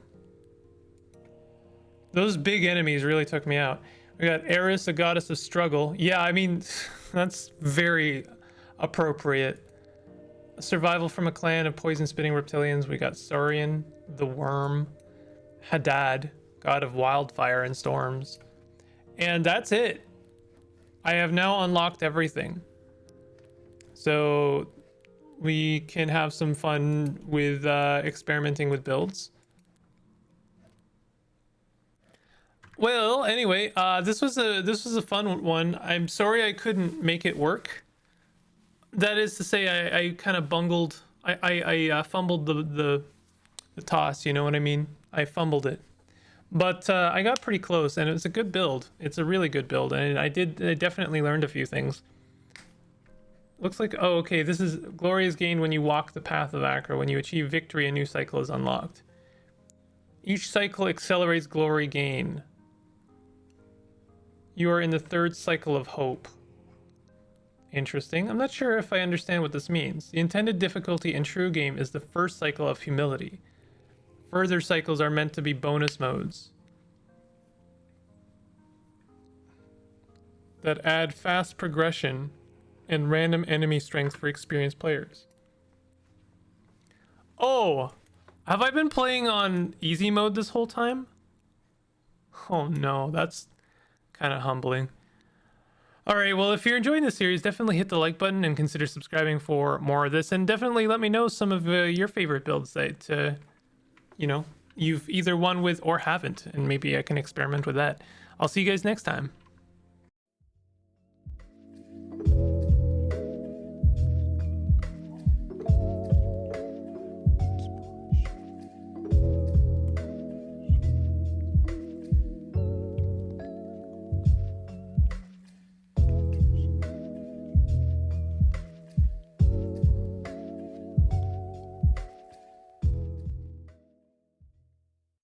S1: Those big enemies really took me out. We got Eris, a goddess of struggle. Yeah, I mean, that's very appropriate. Survival from a clan of poison-spitting reptilians. We got Saurian, the worm. Hadad, god of wildfire and storms. And that's it. I have now unlocked everything. So we can have some fun with experimenting with builds. Well, anyway, this was a fun one. I'm sorry I couldn't make it work. That is to say, I kind of bungled. I fumbled the toss. You know what I mean? I fumbled it, but I got pretty close, and it was a good build. It's a really good build, and I definitely learned a few things. Looks like, oh, okay, this is glory is gained when you walk the path of Achra. When you achieve victory, a new cycle is unlocked. Each cycle accelerates glory gain. You are in the third cycle of hope. Interesting. I'm not sure if I understand what this means. The intended difficulty in true game is the first cycle of humility. Further cycles are meant to be bonus modes that add fast progression and random enemy strength for experienced players. Oh, have I been playing on easy mode this whole time? Oh no, that's kind of humbling. All right, well, if you're enjoying this series, definitely hit the like button and consider subscribing for more of this, and definitely let me know some of your favorite builds that you know, you've either won with or haven't, and maybe I can experiment with that. I'll see you guys next time.